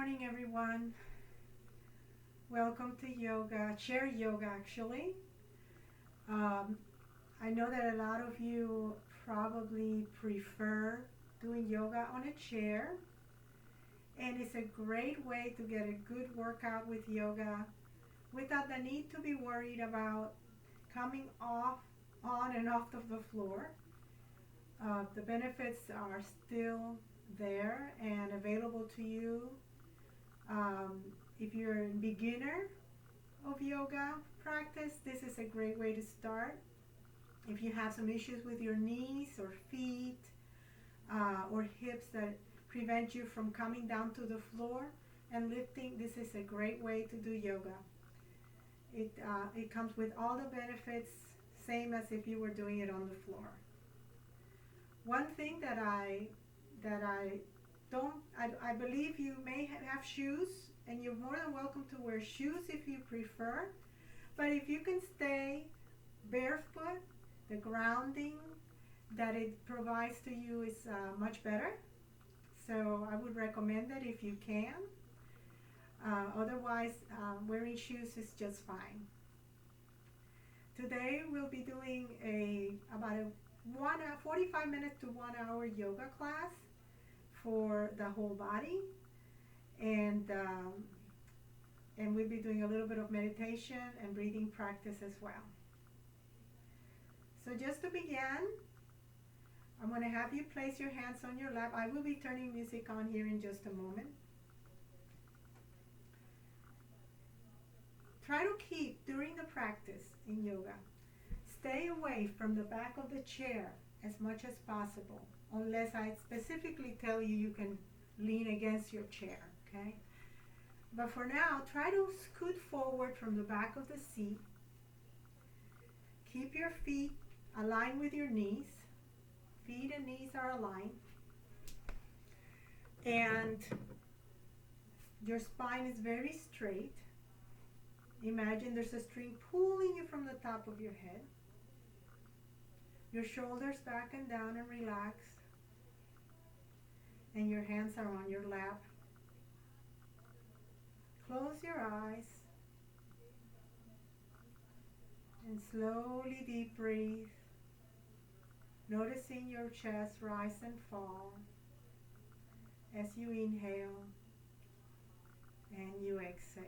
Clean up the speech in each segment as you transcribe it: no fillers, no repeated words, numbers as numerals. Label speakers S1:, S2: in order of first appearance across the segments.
S1: morning, everyone. Welcome to yoga, chair yoga, actually. Um, I know that a lot of you probably prefer doing yoga on a chair, and it's a great way to get a good workout with yoga without the need to be worried about coming off, on and off of the floor. The benefits are still there and available to you. Um, if you're a beginner of yoga practice, this is a great way to start. If you have some issues with your knees or feet or hips that prevent you from coming down to the floor and lifting, this is a great way to do yoga. It comes with all the benefits, same as if you were doing it on the floor. One thing that I don't, I believe you may have shoes, and you're more than welcome to wear shoes if you prefer. But if you can stay barefoot, the grounding that it provides to you is much better. So I would recommend that if you can. Otherwise, wearing shoes is just fine. Today we'll be doing about a 45 minutes to 1 hour yoga class for the whole body, and we'll be doing a little bit of meditation and breathing practice as well. So just to begin, I'm going to have you place your hands on your lap. I will be turning music on here in just a moment. Try to keep, during the practice in yoga, stay away from the back of the chair as much as possible, unless I specifically tell you you can lean against your chair, okay? But for now, try to scoot forward from the back of the seat. Keep your feet aligned with your knees. Feet and knees are aligned. And your spine is very straight. Imagine there's a string pulling you from the top of your head. Your shoulders back and down and relaxed. And your hands are on your lap. Close your eyes. And slowly deep breathe. Noticing your chest rise and fall as you inhale and you exhale.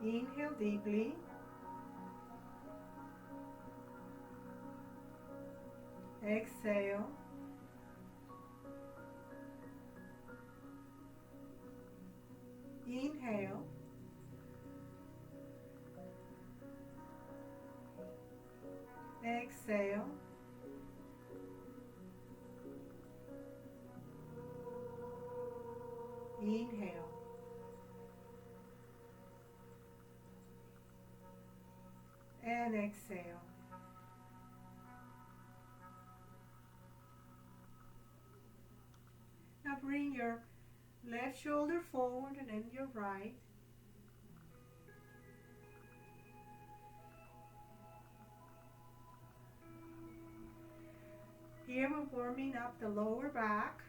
S1: Inhale deeply. Exhale. Inhale. Exhale. Inhale. And exhale. Now bring your left shoulder forward and then your right. Here we're warming up the lower back.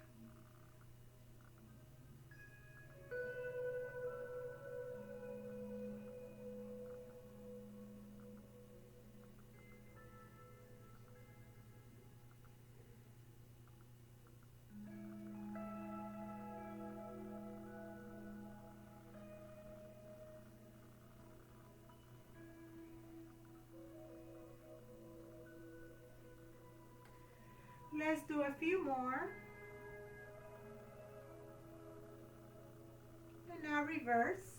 S1: Let's do a few more. And now reverse.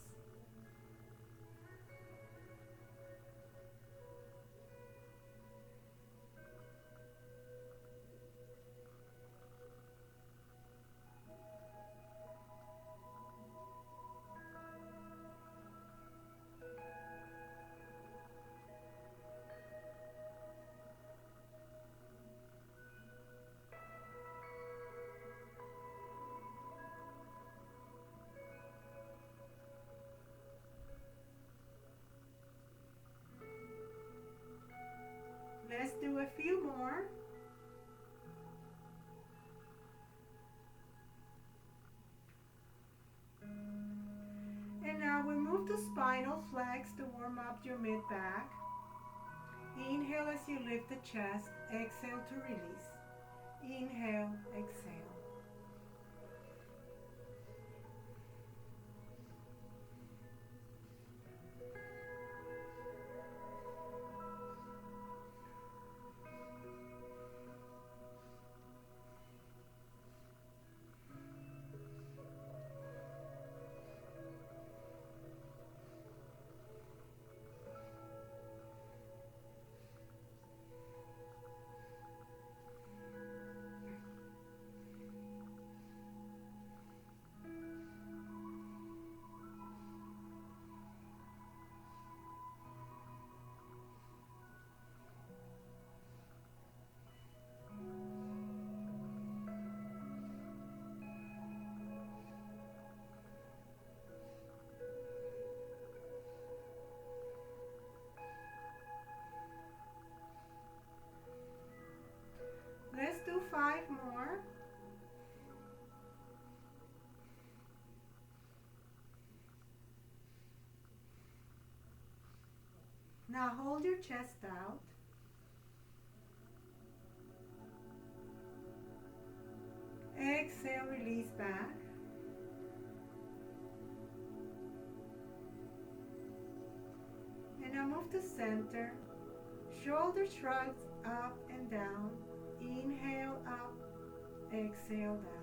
S1: Let's do a few more. And now we move the spinal flex to warm up your mid-back. Inhale as you lift the chest. Exhale to release. Inhale, exhale. Let's do 5 more. Now hold your chest out. Exhale, release back. And now move to center. Shoulder shrugs up and down. Inhale up, exhale down.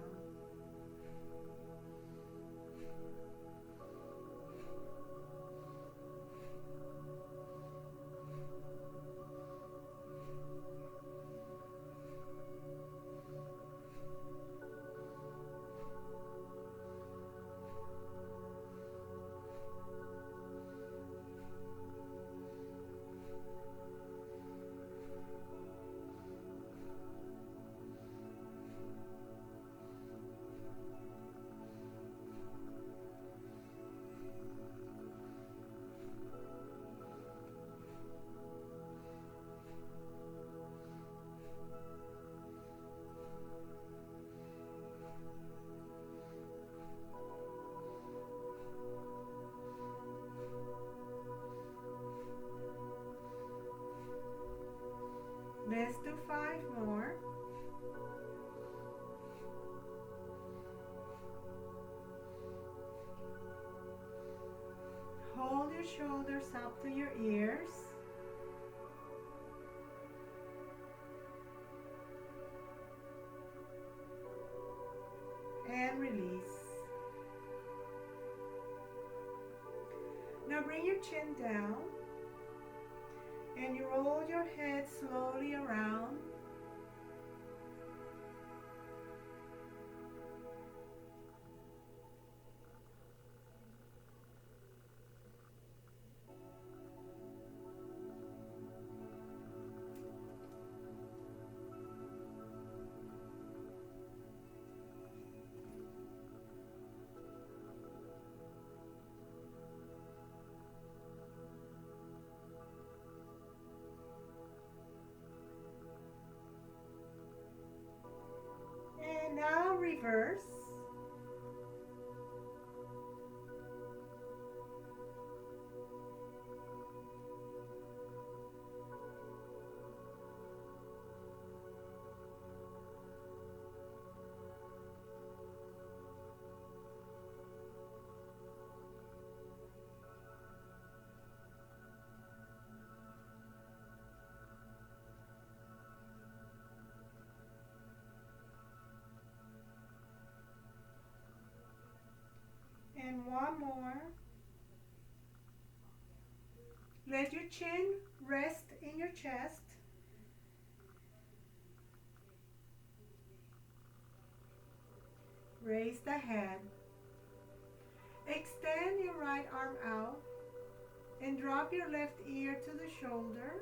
S1: Let's do 5 more. hold your shoulders up to your ears. And release. Now bring your chin down and you roll your head slowly around. And now reverse. And one more. Let your chin rest in your chest. Raise the head. Extend your right arm out and drop your left ear to the shoulder.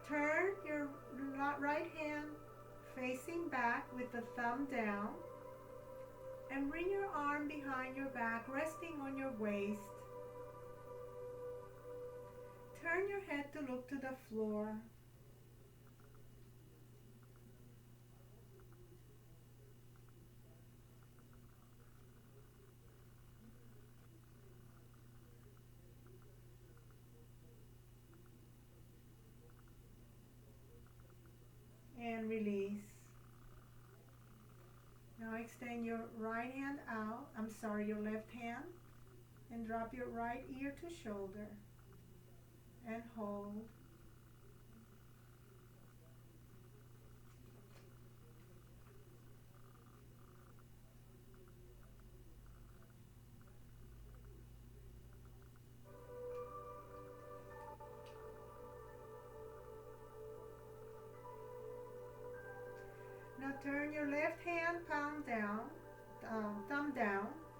S1: Turn your right hand facing back with the thumb down and bring your arm behind your back, resting on your waist. Turn your head to look to the floor. And release. Now extend your right hand out, your left hand, and drop your right ear to shoulder and hold. Now turn your left hand thumb down,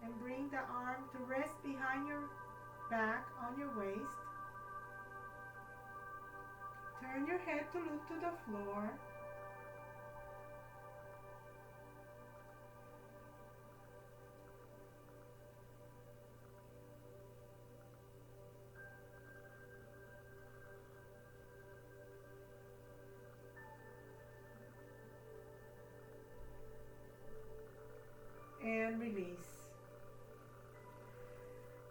S1: and bring the arm to rest behind your back on your waist. Turn your head to look to the floor. And release.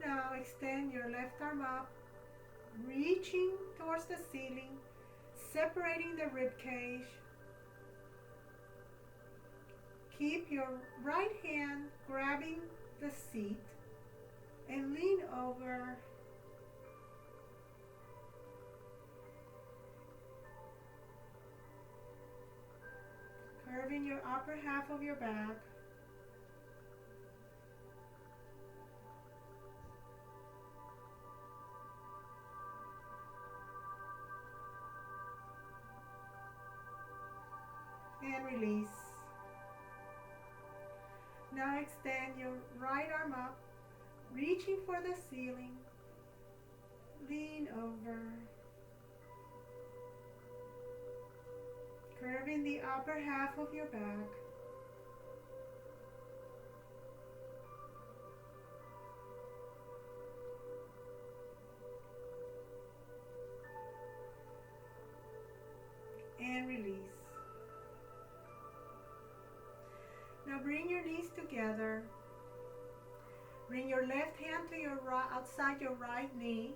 S1: Now extend your left arm up, reaching towards the ceiling, separating the rib cage. Keep your right hand grabbing the seat and lean over. Curving your upper half of your back. And release. Now extend your right arm up, reaching for the ceiling. Lean over. Curving the upper half of your back. And release. Now bring your knees together. Bring your left hand to your right, outside your right knee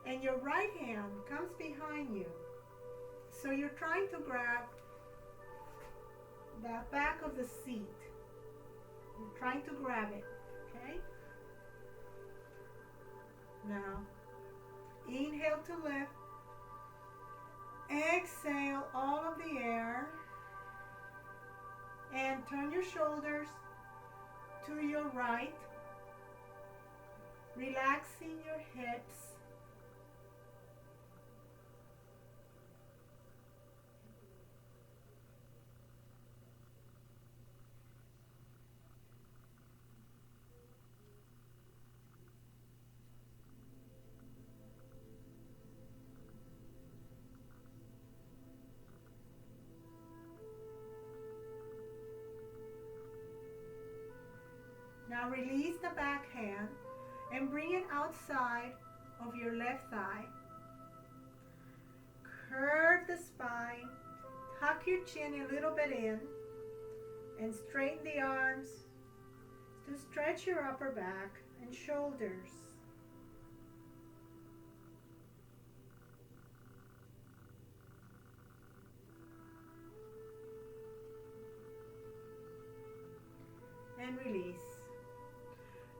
S1: and your right hand comes behind you. So you're trying to grab the back of the seat. You're trying to grab it, okay? Now, inhale to lift. Exhale all of the air. And turn your shoulders to your right, relaxing your hips. Now release the back hand and bring it outside of your left thigh. Curve the spine, tuck your chin a little bit in, and straighten the arms to stretch your upper back and shoulders. And release.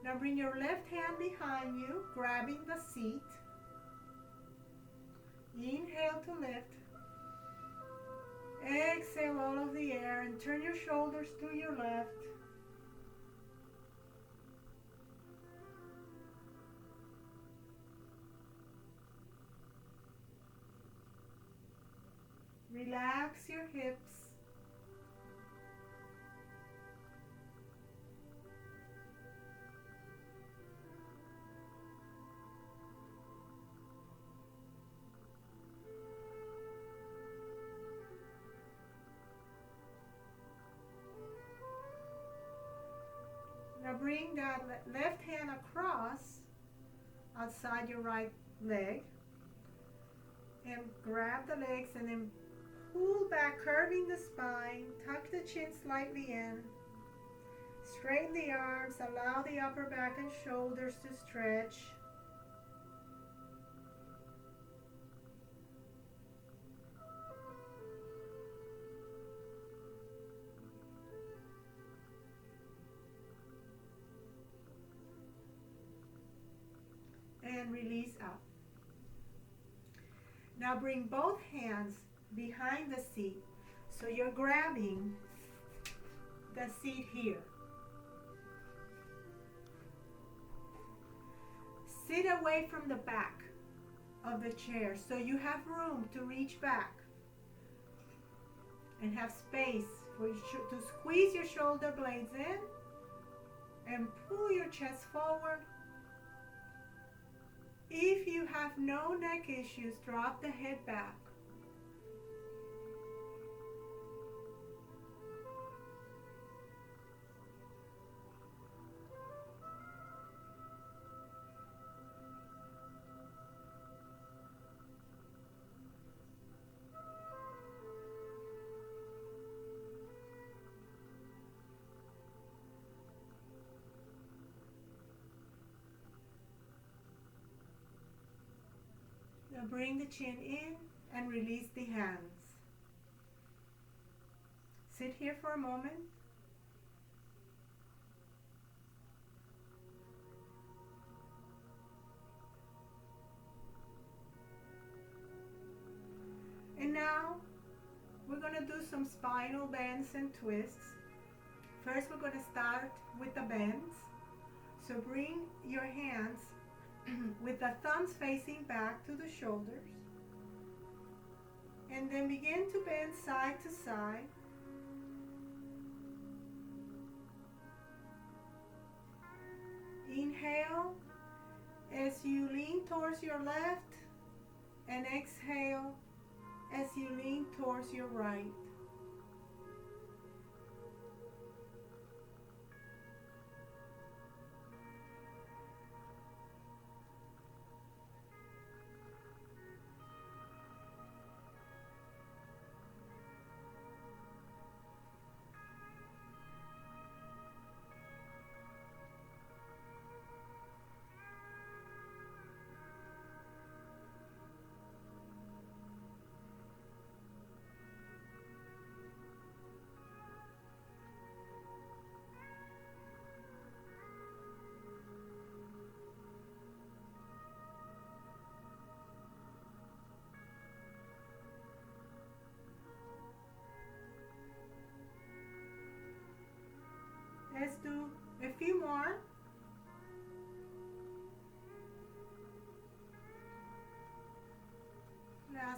S1: Now bring your left hand behind you, grabbing the seat. Inhale to lift. Exhale all of the air and turn your shoulders to your left. Relax your hips. Now bring that left hand across outside your right leg and grab the legs and then pull back, curving the spine, tuck the chin slightly in, straighten the arms, allow the upper back and shoulders to stretch. And release up. Now bring both hands behind the seat. So you're grabbing the seat here. Sit away from the back of the chair so you have room to reach back and have space for you to squeeze your shoulder blades in and pull your chest forward. If you have no neck issues, drop the head back. Now bring the chin in and release the hands. Sit here for a moment. And now we're going to do some spinal bends and twists. First we're going to start with the bends. So bring your hands with the thumbs facing back to the shoulders. And then begin to bend side to side. Inhale as you lean towards your left, and exhale as you lean towards your right.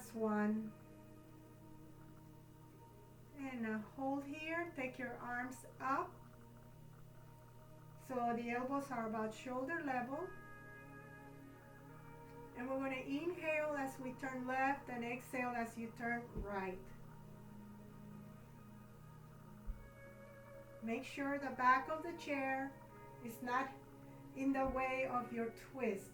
S1: last one. And hold here, take your arms up. So the elbows are about shoulder level. And we're going to inhale as we turn left and exhale as you turn right. Make sure the back of the chair is not in the way of your twist.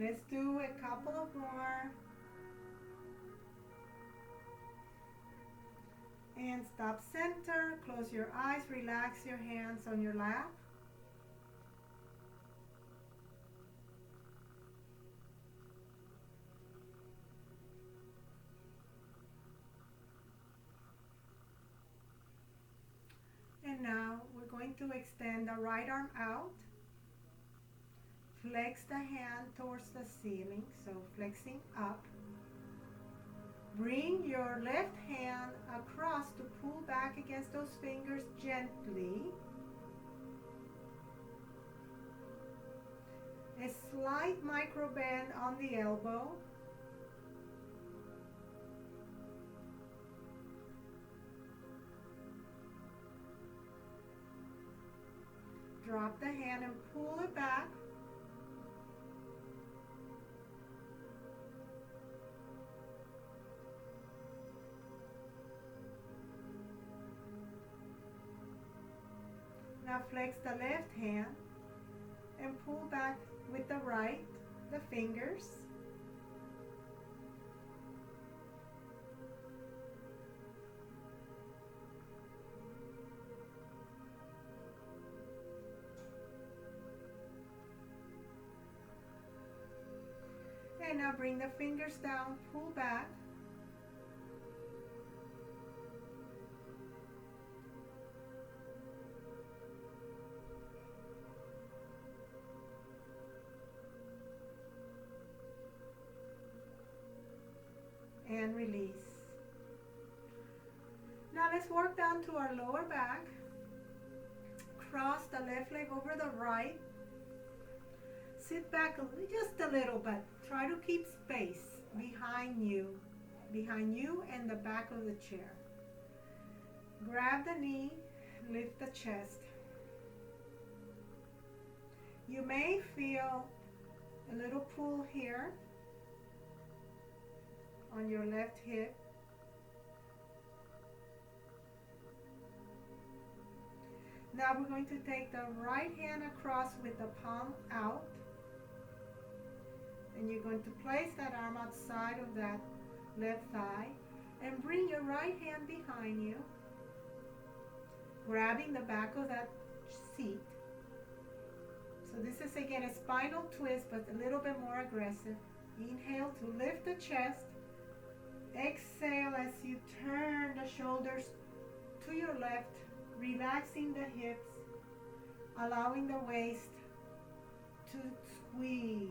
S1: Let's do a couple of more. And stop center, close your eyes, relax your hands on your lap. And now we're going to extend the right arm out. Flex the hand towards the ceiling, so flexing up. Bring your left hand across to pull back against those fingers gently. A slight micro bend on the elbow. Drop the hand and pull it back. Now flex the left hand and pull back with the right, the fingers. And now bring the fingers down, pull back. And release. Now let's work down to our lower back. Cross the left leg over the right. Sit back just a little bit. Try to keep space behind you and the back of the chair. Grab the knee, lift the chest. You may feel a little pull here on your left hip. Now we're going to take the right hand across with the palm out, and you're going to place that arm outside of that left thigh and bring your right hand behind you, grabbing the back of that seat. So this is again a spinal twist, but a little bit more aggressive. Inhale to lift the chest. Exhale as you turn the shoulders to your left, relaxing the hips, allowing the waist to squeeze.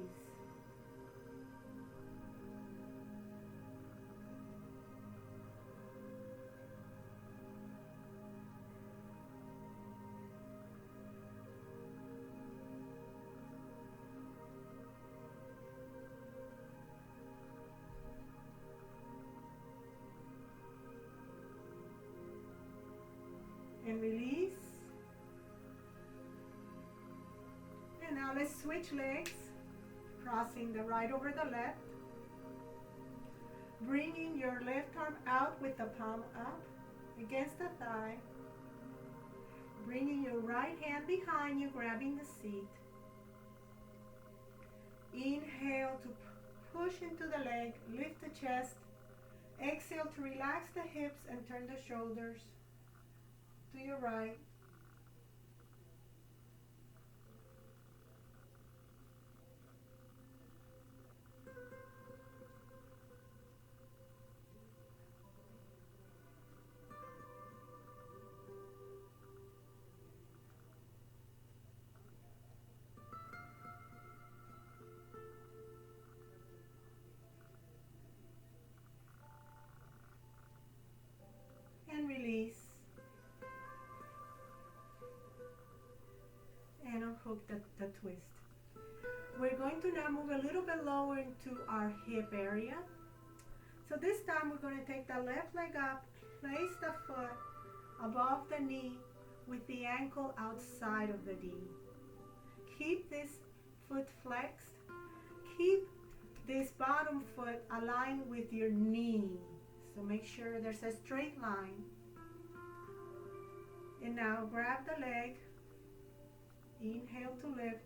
S1: And release. And now let's switch legs, crossing the right over the left, bringing your left arm out with the palm up against the thigh, bringing your right hand behind you, grabbing the seat. Inhale to push into the leg, lift the chest. Exhale to relax the hips and turn the shoulders to your right. the twist. We're going to now move a little bit lower into our hip area. So this time we're going to take the left leg up, place the foot above the knee with the ankle outside of the knee. Keep this foot flexed. Keep this bottom foot aligned with your knee. So make sure there's a straight line. And now grab the leg. Inhale to lift.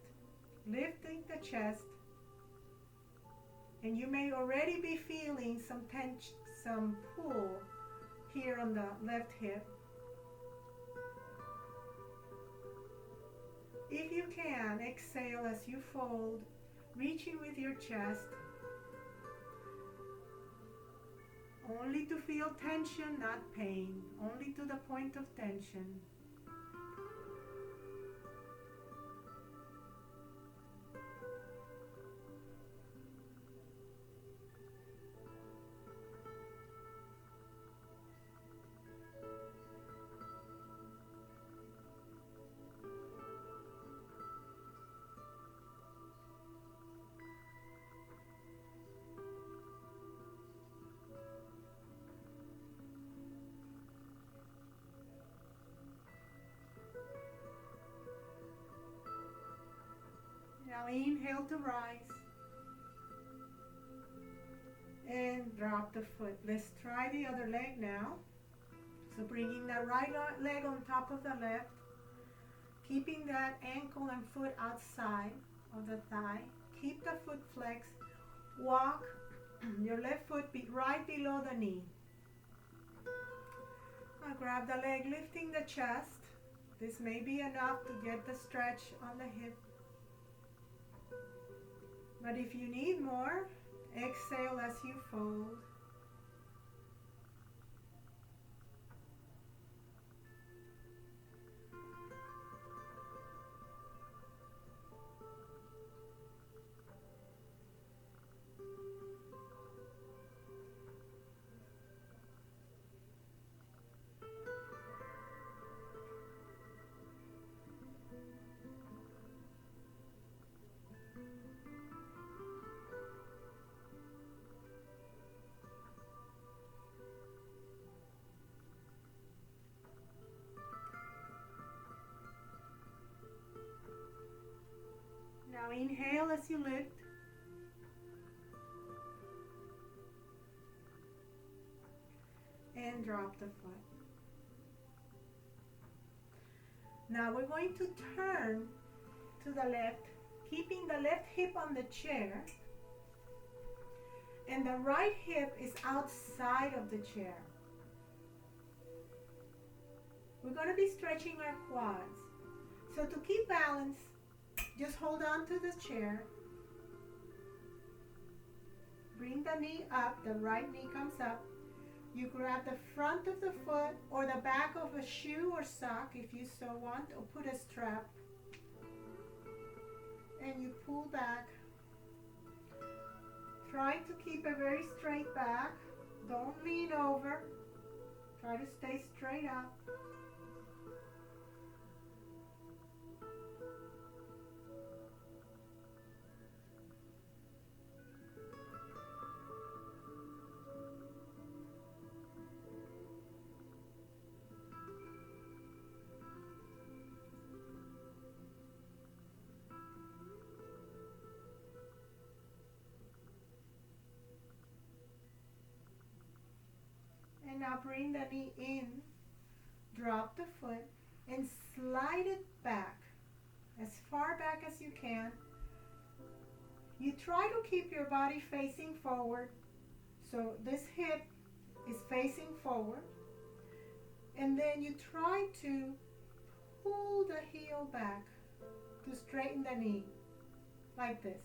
S1: Lifting the chest. And you may already be feeling some tension, some pull here on the left hip. If you can, exhale as you fold, reaching with your chest. Only to feel tension, not pain. Only to the point of tension. Now inhale to rise and drop the foot. Let's try the other leg now. So bringing the right leg on top of the left, keeping that ankle and foot outside of the thigh. Keep the foot flexed. Walk your left foot right below the knee. Now grab the leg, lifting the chest. This may be enough to get the stretch on the hip. But if you need more, exhale as you fold. Now inhale as you lift. And drop the foot. Now we're going to turn to the left, keeping the left hip on the chair. And the right hip is outside of the chair. We're going to be stretching our quads. So to keep balance, just hold on to the chair. Bring the knee up, the right knee comes up. You grab the front of the foot or the back of a shoe or sock if you so want, or put a strap. And you pull back. Try to keep a very straight back. Don't lean over. Try to stay straight up. And now bring the knee in, drop the foot, and slide it back, as far back as you can. You try to keep your body facing forward, so this hip is facing forward. And then you try to pull the heel back to straighten the knee, like this.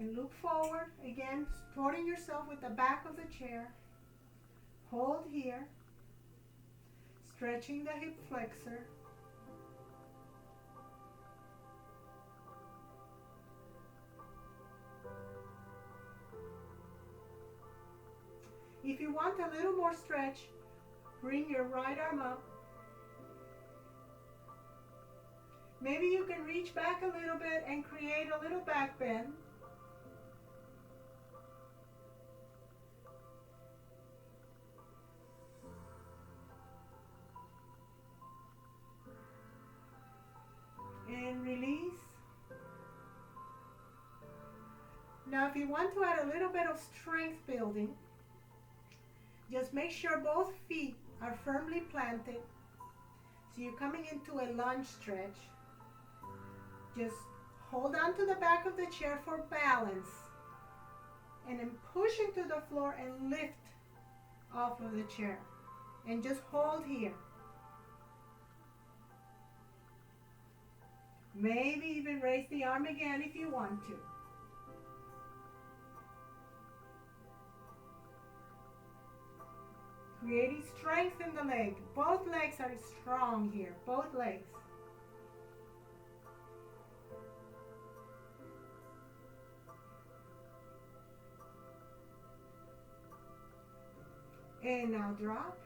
S1: And look forward, again, supporting yourself with the back of the chair. Hold here, stretching the hip flexor. If you want a little more stretch, bring your right arm up Maybe you can reach back a little bit and create a little back bend. And release. Now if you want to add a little bit of strength building, just make sure both feet are firmly planted. So you're coming into a lunge stretch. Just hold on to the back of the chair for balance. And then push into the floor and lift off of the chair. And just hold here. Maybe even raise the arm again if you want to. Creating strength in the leg. Both legs are strong here. Both legs. And now drop.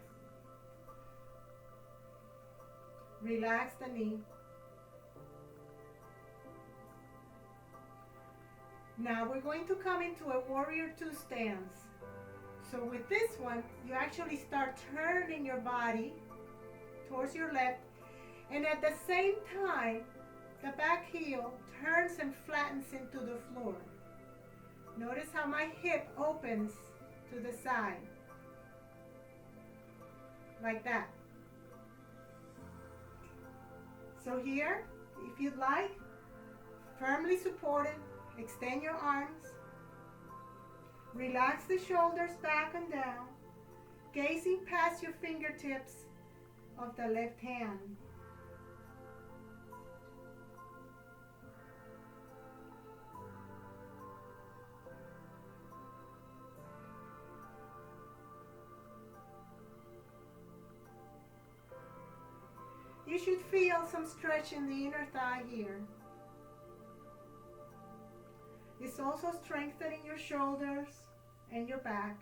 S1: Relax the knee. Now we're going to come into a warrior two stance. So with this one, you actually start turning your body towards your left, and at the same time, the back heel turns and flattens into the floor. Notice how my hip opens to the side, like that. So here, if you'd like, firmly supported, extend your arms. Relax the shoulders back and down, gazing past your fingertips of the left hand. You should feel some stretch in the inner thigh here. It's also strengthening your shoulders and your back.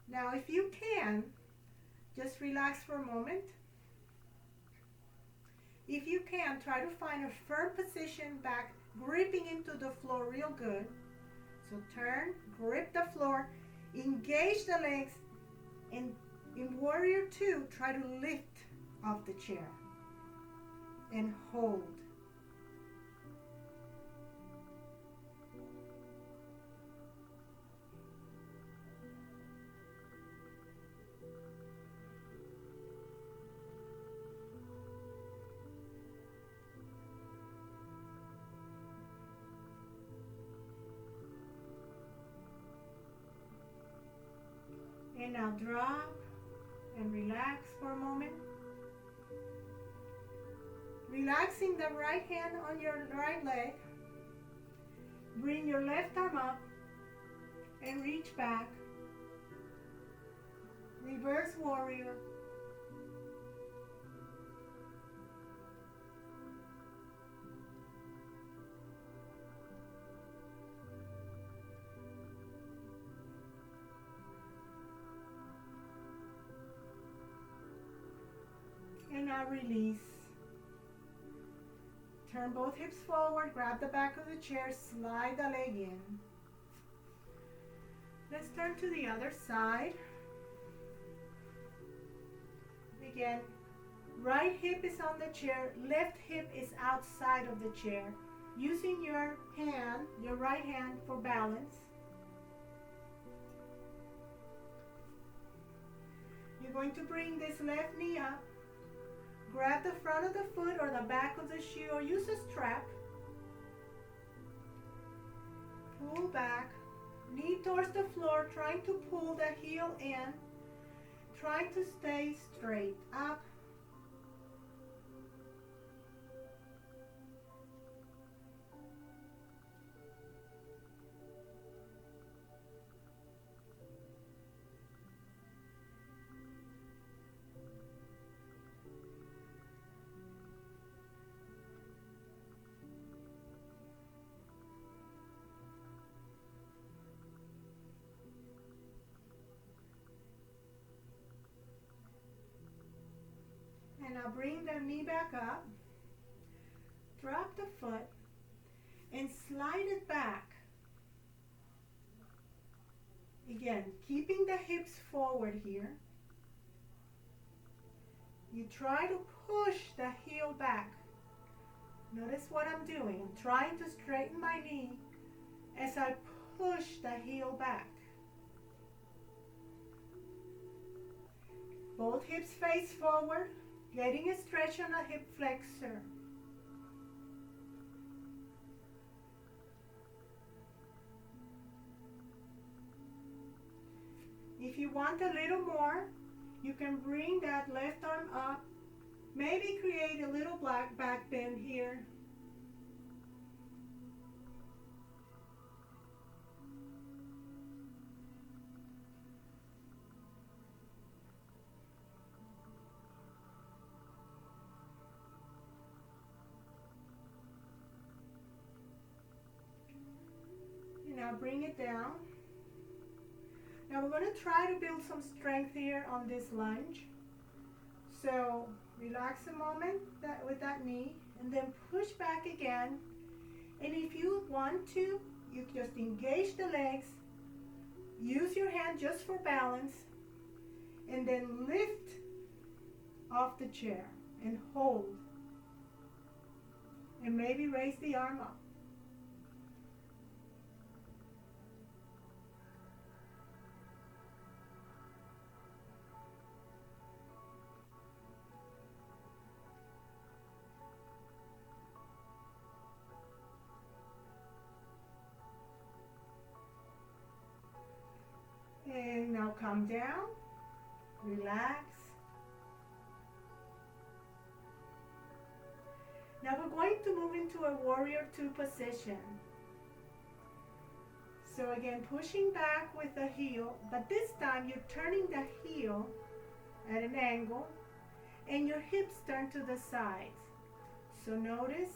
S1: Now, if you can, just relax for a moment. If you can, try to find a firm position back, gripping into the floor real good. So turn, grip the floor, engage the legs, and in warrior two, try to lift off the chair and hold. And now drop and relax for a moment. Relaxing the right hand on your right leg. Bring your left arm up and reach back. Reverse warrior. And now release. Turn both hips forward, grab the back of the chair, slide the leg in. Let's turn to the other side. Again, right hip is on the chair, left hip is outside of the chair. Using your hand, your right hand for balance. You're going to bring this left knee up. Grab the front of the foot or the back of the shoe or use a strap. Pull back. Knee towards the floor, trying to pull the heel in. Trying to stay straight up. Now bring the knee back up, drop the foot, and slide it back. Again, keeping the hips forward here. You try to push the heel back. Notice what I'm doing. I'm trying to straighten my knee as I push the heel back. Both hips face forward, getting a stretch on the hip flexor. If you want a little more, you can bring that left arm up, maybe create a little black back bend here. And now bring it down. Now we're going to try to build some strength here on this lunge. So relax a moment with that knee and then push back again. And if you want to, you just engage the legs, use your hand just for balance, and then lift off the chair and hold. And maybe raise the arm up. And now come down, relax. Now we're going to move into a warrior two position. So again, pushing back with the heel, but this time you're turning the heel at an angle and your hips turn to the sides. So notice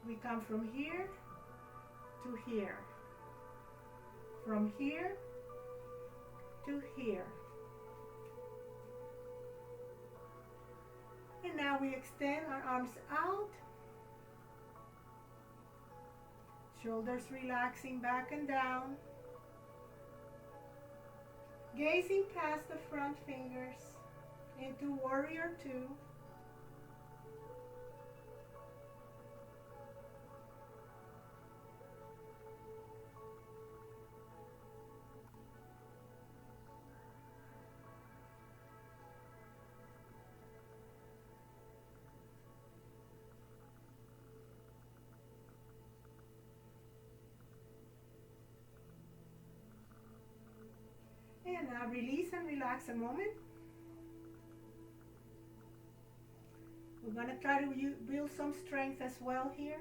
S1: we come from here to here, from here to here. And now we extend our arms out, shoulders relaxing back and down, gazing past the front fingers into warrior two. And now release and relax a moment. We're going to try to build some strength as well here.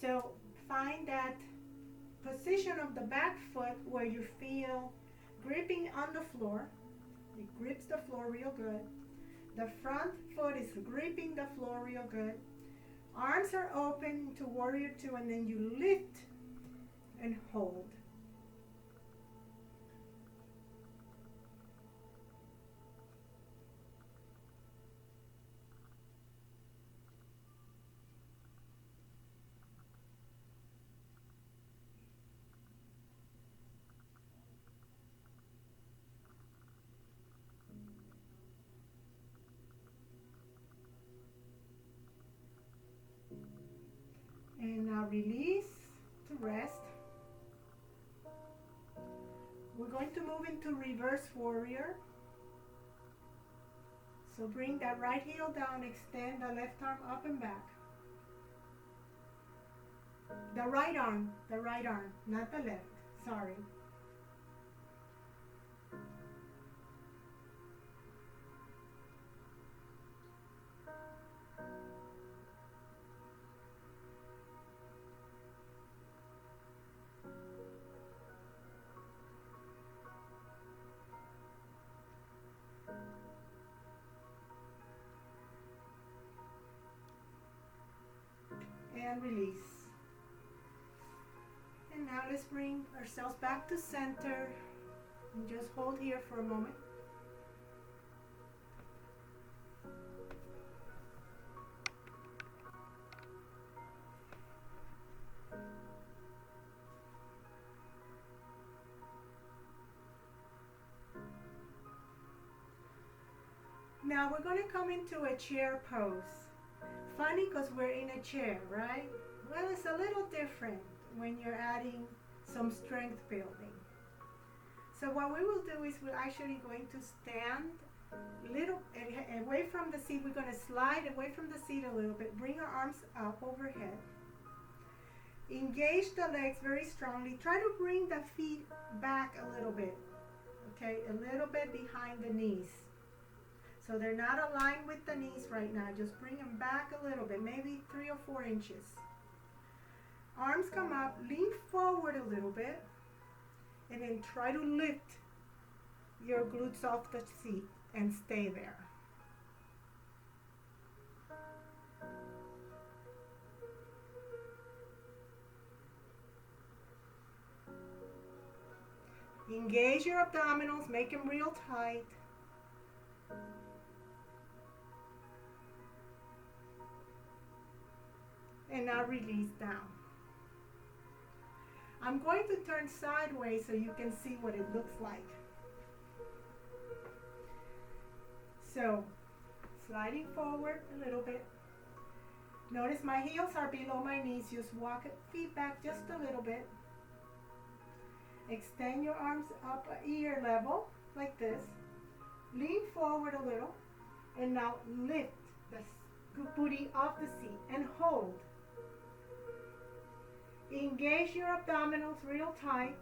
S1: So find that position of the back foot where you feel gripping on the floor. It grips the floor real good. The front foot is gripping the floor real good. Arms are open to warrior two, and then you lift and hold. And now release to rest. We're going to move into reverse warrior. So bring that right heel down, extend the left arm up and back. The right arm, not the left, sorry. And release. And now let's bring ourselves back to center and just hold here for a moment. Now we're going to come into a chair pose. Funny because we're in a chair, right? Well, it's a little different when you're adding some strength building. So what we will do is we're actually going to stand little away from the seat. We're going to slide away from the seat a little bit. Bring our arms up overhead. Engage the legs very strongly. Try to bring the feet back a little bit. Okay, a little bit behind the knees. So they're not aligned with the knees right now. Just bring them back a little bit, maybe 3 or 4 inches. Arms come up, lean forward a little bit, and then try to lift your glutes off the seat and stay there. Engage your abdominals, make them real tight. And now release down. I'm going to turn sideways so you can see what it looks like. So, sliding forward a little bit. Notice my heels are below my knees. Just walk feet back just a little bit. Extend your arms up at ear level, like this. Lean forward a little. And now lift the booty off the seat and hold. Engage your abdominals real tight.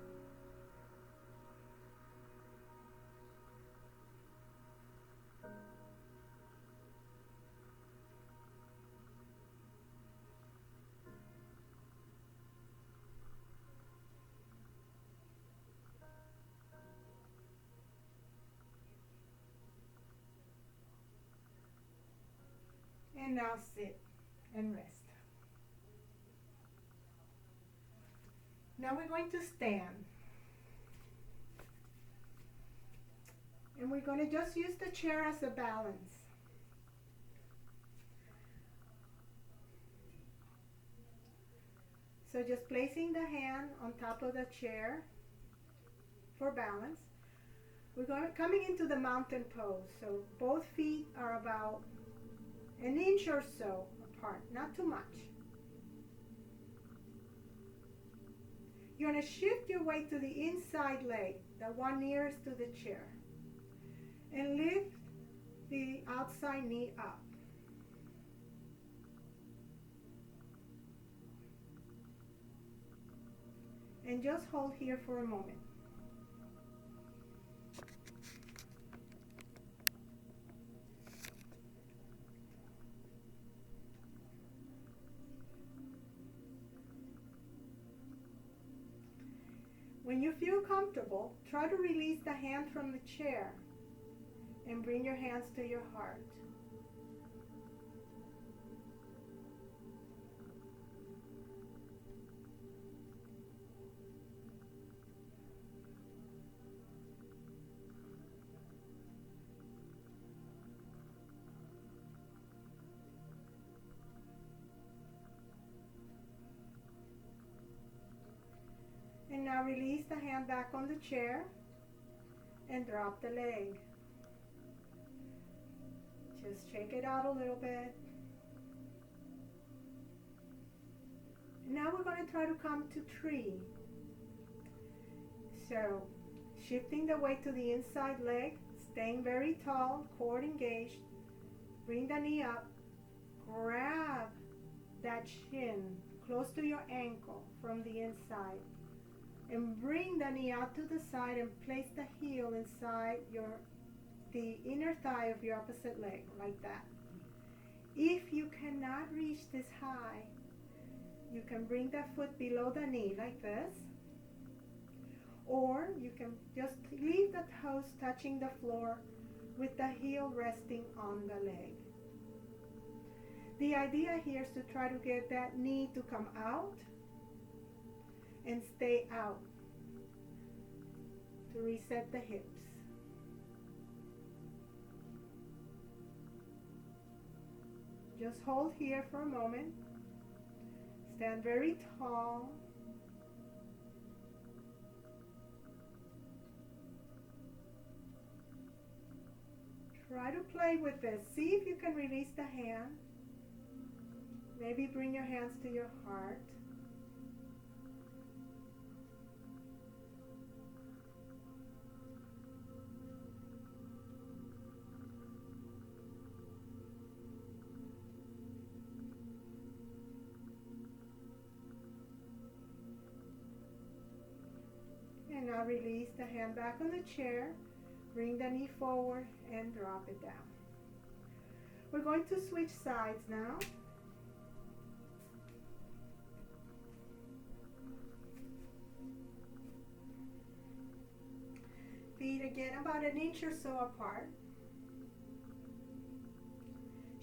S1: And now sit and rest. Now we're going to stand. And we're going to just use the chair as a balance. So just placing the hand on top of the chair for balance. We're coming into the mountain pose. So both feet are about an inch or so apart, not too much. You're going to shift your weight to the inside leg, the one nearest to the chair, and lift the outside knee up. And just hold here for a moment. When you feel comfortable, try to release the hand from the chair and bring your hands to your heart. And now release the hand back on the chair and drop the leg. Just shake it out a little bit. Now we're going to try to come to tree. So, shifting the weight to the inside leg, staying very tall, core engaged. Bring the knee up. Grab that shin close to your ankle from the inside. And bring the knee out to the side and place the heel inside the inner thigh of your opposite leg, like that. If you cannot reach this high, you can bring the foot below the knee like this. Or you can just leave the toes touching the floor with the heel resting on the leg. The idea here is to try to get that knee to come out and stay out to reset the hips. Just hold here for a moment. Stand very tall. Try to play with this. See if you can release the hand. Maybe bring your hands to your heart. And now release the hand back on the chair. Bring the knee forward and drop it down. We're going to switch sides now. Feet again about an inch or so apart.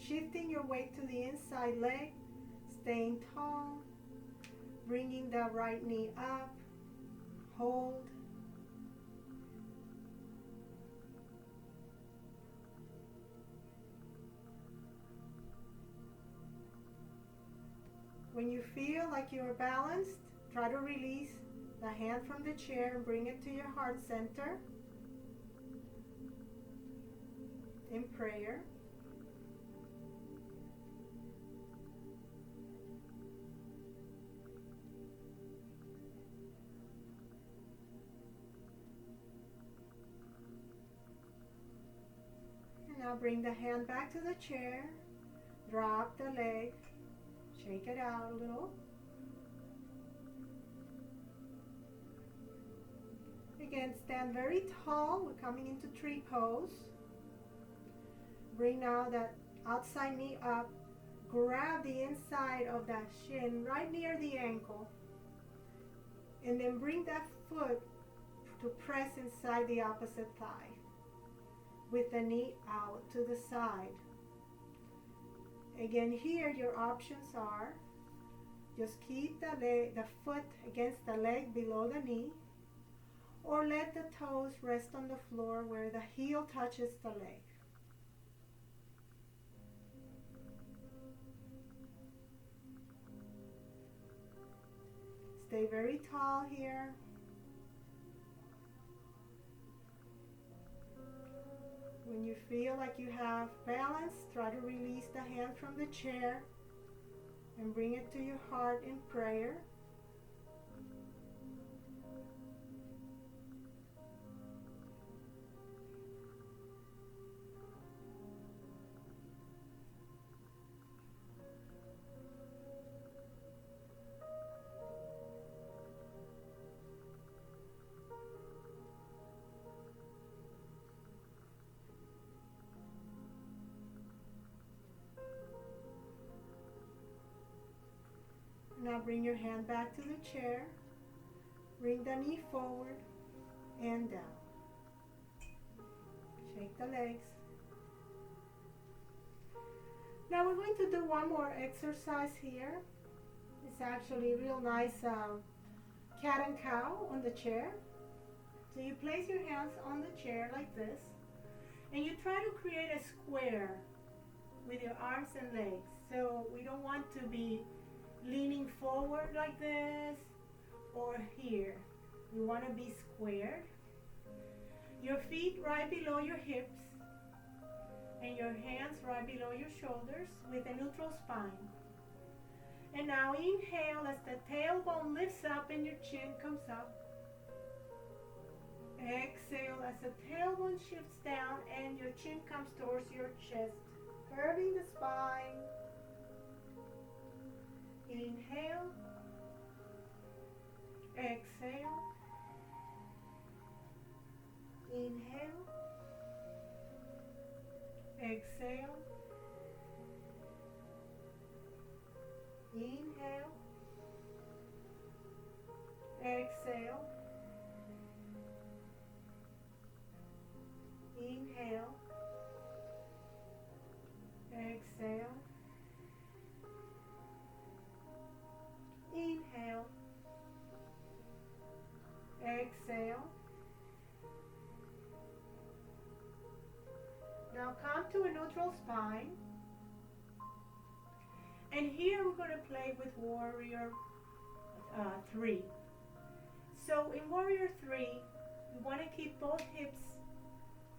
S1: Shifting your weight to the inside leg, staying tall, bringing the right knee up, hold. When you feel like you're balanced, try to release the hand from the chair and bring it to your heart center in prayer. And now bring the hand back to the chair, drop the leg, shake it out a little. Again, stand very tall. We're coming into tree pose. Bring now that outside knee up. Grab the inside of that shin right near the ankle. And then bring that foot to press inside the opposite thigh with the knee out to the side. Again, here your options are just keep the foot against the leg below the knee, or let the toes rest on the floor where the heel touches the leg. Stay very tall here. When you feel like you have balance, try to release the hand from the chair and bring it to your heart in prayer. Now bring your hand back to the chair. Bring the knee forward and down. Shake the legs. Now we're going to do one more exercise here. It's actually a real nice cat and cow on the chair. So you place your hands on the chair like this, and you try to create a square with your arms and legs. So we don't want to be leaning forward like this or here. You want to be squared. Your feet right below your hips and your hands right below your shoulders with a neutral spine. And now inhale as the tailbone lifts up and your chin comes up. Exhale as the tailbone shifts down and your chin comes towards your chest, curving the spine. Inhale, exhale, inhale, exhale, inhale, exhale, inhale, exhale, inhale, exhale. Now come to a neutral spine. And here we're going to play with Warrior 3. So in Warrior 3, we want to keep both hips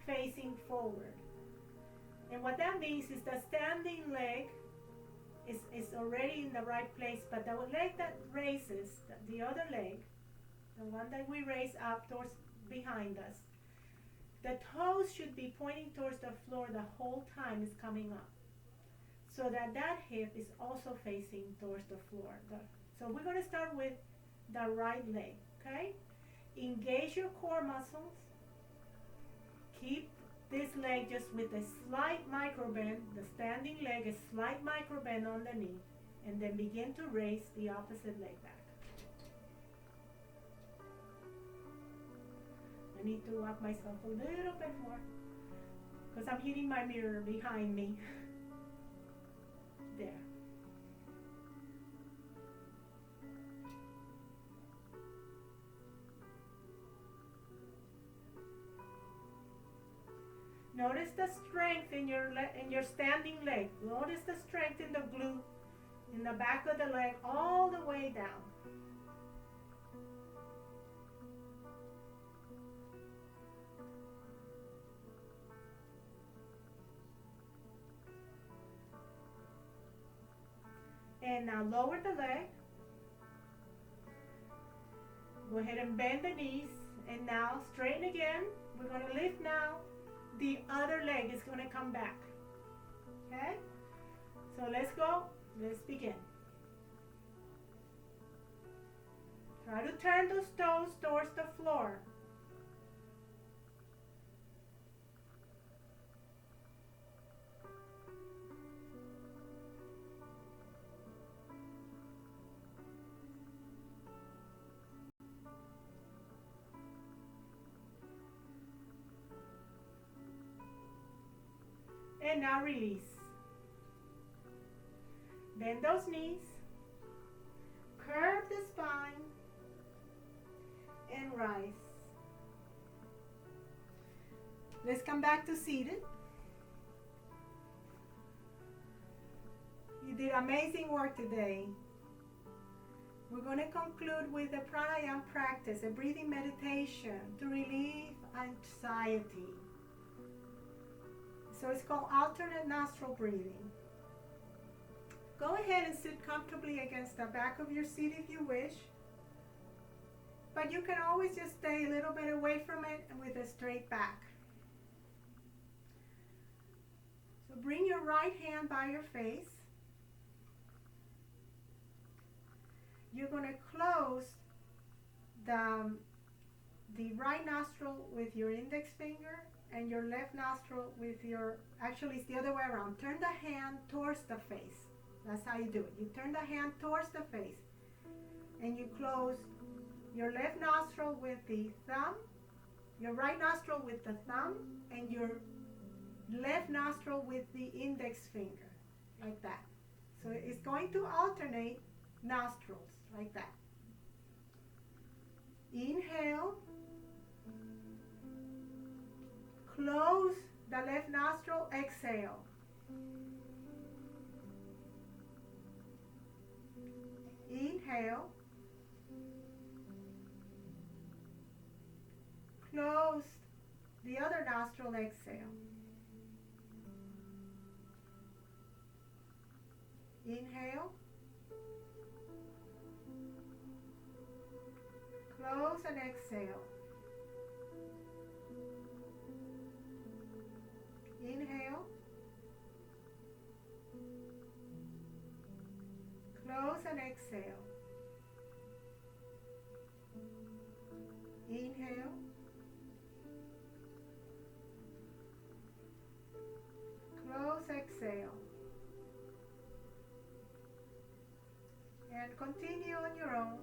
S1: facing forward. And what that means is the standing leg is already in the right place, but the leg that raises, the other leg, the one that we raise up towards behind us, the toes should be pointing towards the floor the whole time it's coming up, so that that hip is also facing towards the floor. So we're going to start with the right leg, okay? Engage your core muscles. Keep this leg just with a slight micro bend, the standing leg, a slight micro bend on the knee, and then begin to raise the opposite leg back. I need to walk myself a little bit more because I'm hitting my mirror behind me. There. Notice the strength in your standing leg. Notice the strength in the glute, in the back of the leg, all the way down. And now lower the leg. Go ahead and bend the knees. And now straighten again. We're going to lift now. The other leg is going to come back. Okay? So let's go. Let's begin. Try to turn those toes towards the floor. And now release. Bend those knees. Curve the spine. And rise. Let's come back to seated. You did amazing work today. We're going to conclude with a pranayama practice, a breathing meditation to relieve anxiety. So it's called alternate nostril breathing. Go ahead and sit comfortably against the back of your seat if you wish. But you can always just stay a little bit away from it and with a straight back. So bring your right hand by your face. You're going to close the right nostril with your index finger and your left nostril with your, actually it's the other way around. Turn the hand towards the face. That's how you do it. You turn the hand towards the face and you close your left nostril with the thumb, your right nostril with the thumb, and your left nostril with the index finger, like that. So it's going to alternate nostrils, like that. Inhale. Close the left nostril, exhale. Inhale. Close the other nostril, exhale. Inhale. Close and exhale. Inhale. Close and exhale. Inhale. Close, exhale. And continue on your own.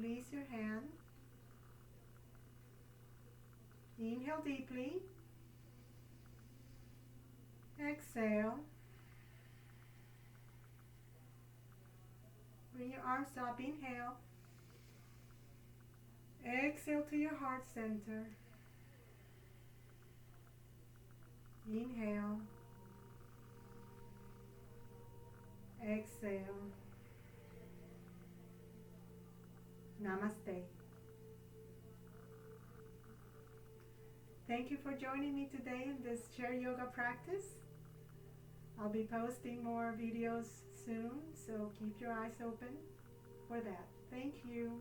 S1: release your hand. Inhale deeply. Exhale. Bring your arms up. Inhale. Exhale to your heart center. Inhale. Exhale. Namaste. Thank you for joining me today in this chair yoga practice. I'll be posting more videos soon, so keep your eyes open for that. Thank you.